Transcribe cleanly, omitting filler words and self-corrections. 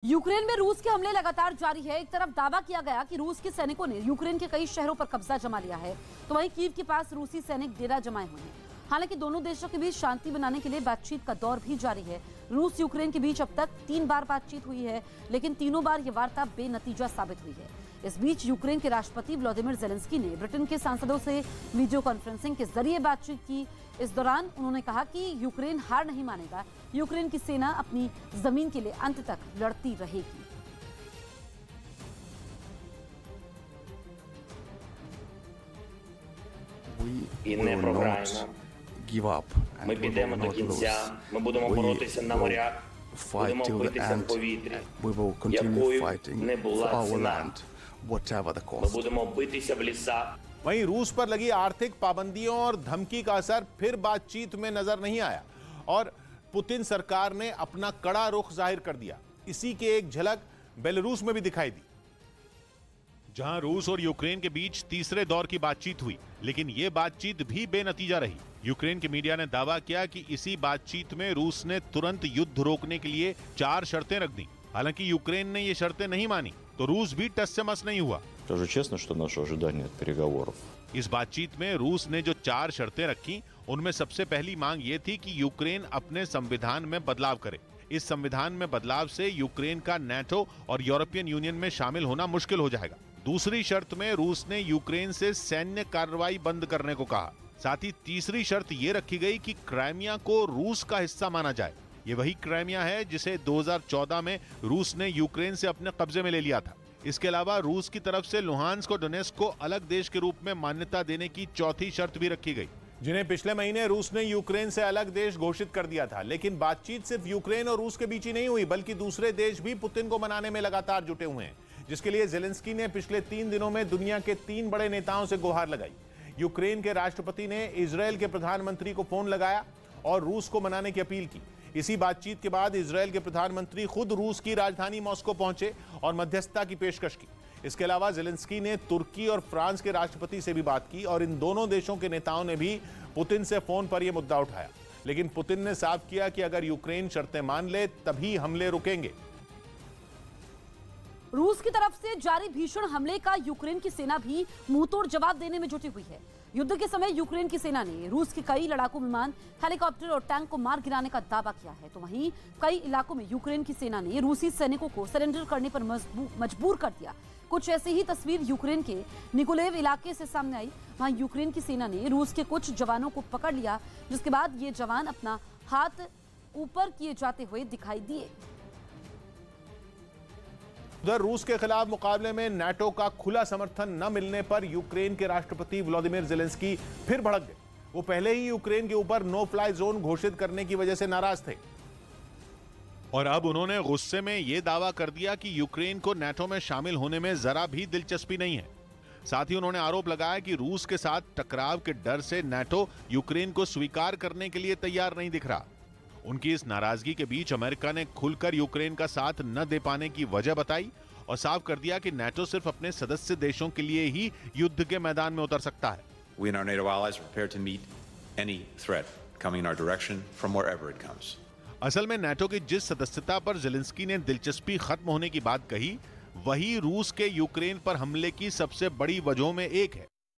Ukraine में रूस के हमले लगातार जारी है। एक तरफ दावा किया गया कि रूस के सैनिकों ने यूक्रेन के कई शहरों पर कब्जा जमा लिया है, तो वहीं कीव के पास रूसी सैनिक डेरा जमाए हुए हैं। हालांकि दोनों देशों के बीच शांति बनाने के लिए बातचीत का दौर भी जारी है। रूस यूक्रेन के बीच अब तक 3 बार बातचीत हुई है, लेकिन तीनों बार ये वार्ता बेनतीजा साबित हुई है। इस बीच यूक्रेन के राष्ट्रपति व्लादिमीर ज़ेलेंस्की ने ब्रिटेन के सांसदों से वीडियो कॉन्फ्रेंसिंग के जरिए बातचीत की। इस दौरान उन्होंने कहा कि यूक्रेन हार नहीं मानेगा, यूक्रेन की सेना अपनी जमीन के लिए अंत तक लड़ती रहेगी। І не програємо. Ми підемо до кінця, ми будемо боротися на морях, будемо битися в повітрі, якою не була ціна. Ми будемо битися в лісах. वहीं रूस पर लगी आर्थिक पाबंदियों और धमकी का असर फिर बातचीत में नजर नहीं आया और पुतिन सरकार ने अपना कड़ा रुख जाहिर कर दिया। इसी की एक झलक बेलारूस में भी दिखाई दी, जहां रूस और यूक्रेन के बीच तीसरे दौर की बातचीत हुई, लेकिन यह बातचीत भी बेनतीजा रही। यूक्रेन के मीडिया ने दावा किया कि इसी बातचीत में रूस ने तुरंत युद्ध रोकने के लिए 4 शर्तें रख दी। हालांकि यूक्रेन ने ये शर्तें नहीं मानी, तो रूस भी टस से मस नहीं हुआ। Скажу честно, что наше ожидание от переговоров. इस बातचीत में रूस ने जो 4 शर्तें रखी, उनमें सबसे पहली मांग ये थी कि यूक्रेन अपने संविधान में बदलाव करे। इस संविधान में बदलाव से यूक्रेन का नाटो और यूरोपियन यूनियन में शामिल होना मुश्किल हो जाएगा। दूसरी शर्त में रूस ने यूक्रेन से सैन्य कार्रवाई बंद करने को कहा। साथ ही तीसरी शर्त ये रखी गई कि क्राइमिया को रूस का हिस्सा माना जाए। ये वही क्राइमिया है जिसे 2014 में रूस ने यूक्रेन से अपने कब्जे में ले लिया था। इसके अलावा रूस की तरफ से लुहांस्क और डोनेस्क को अलग देश के रूप में मान्यता देने की चौथी शर्त भी रखी गई, जिन्हें पिछले महीने रूस ने यूक्रेन से अलग देश घोषित कर दिया था। लेकिन बातचीत सिर्फ यूक्रेन और रूस के बीच ही नहीं हुई, बल्कि दूसरे देश भी पुतिन को मनाने में लगातार जुटे हुए हैं, जिसके लिए ज़ेलेंस्की ने पिछले 3 दिनों में दुनिया के 3 बड़े नेताओं से गुहार लगाई। यूक्रेन के राष्ट्रपति ने इजरायल के प्रधानमंत्री को फोन लगाया और रूस को मनाने की अपील की। इसी बातचीत के बाद इजरायल के प्रधानमंत्री खुद रूस की राजधानी मॉस्को पहुंचे और मध्यस्थता की पेशकश की। इसके अलावा ज़ेलेंस्की ने तुर्की और फ्रांस के राष्ट्रपति से भी बात की और इन दोनों देशों के नेताओं ने भी पुतिन से फोन पर यह मुद्दा उठाया। लेकिन पुतिन ने साफ किया कि अगर यूक्रेन शर्तें मान ले तभी हमले रुकेंगे। रूस की तरफ से जारी भीषण हमले का यूक्रेन की सेना भी मुंहतोड़ जवाब देने में जुटी हुई है। युद्ध के समय यूक्रेन की सेना ने रूस के कई लड़ाकू विमान, हेलीकॉप्टर और टैंक को मार गिराने का दावा किया है, तो वहीं कई इलाकों में यूक्रेन की सेना ने रूसी सैनिकों को सरेंडर करने पर मजबूर कर दिया। कुछ ऐसी ही तस्वीर यूक्रेन के निकोलेव इलाके से सामने आई। वहां यूक्रेन की सेना ने रूस के कुछ जवानों को पकड़ लिया, जिसके बाद ये जवान अपना हाथ ऊपर किए जाते हुए दिखाई दिए। उधर रूस के खिलाफ मुकाबले में नाटो का खुला समर्थन न मिलने पर यूक्रेन के राष्ट्रपति व्लादिमीर ज़ेलेंस्की फिर भड़क गए। वो पहले ही यूक्रेन के ऊपर नो फ्लाई जोन घोषित करने की वजह से नाराज थे और अब उन्होंने गुस्से में यह दावा कर दिया कि यूक्रेन को नाटो में शामिल होने में जरा भी दिलचस्पी नहीं है। साथ ही उन्होंने आरोप लगाया कि रूस के साथ टकराव के डर से नाटो यूक्रेन को स्वीकार करने के लिए तैयार नहीं दिख रहा। उनकी इस नाराजगी के बीच अमेरिका ने खुलकर यूक्रेन का साथ न दे पाने की वजह बताई और साफ कर दिया कि नाटो सिर्फ अपने सदस्य देशों के लिए ही युद्ध के मैदान में उतर सकता है। We and our NATO allies are prepared to meet any threat coming in our direction from wherever it comes. असल में नाटो की जिस सदस्यता पर ज़ेलेंस्की ने दिलचस्पी खत्म होने की बात कही, वही रूस के यूक्रेन पर हमले की सबसे बड़ी वजहों में एक है।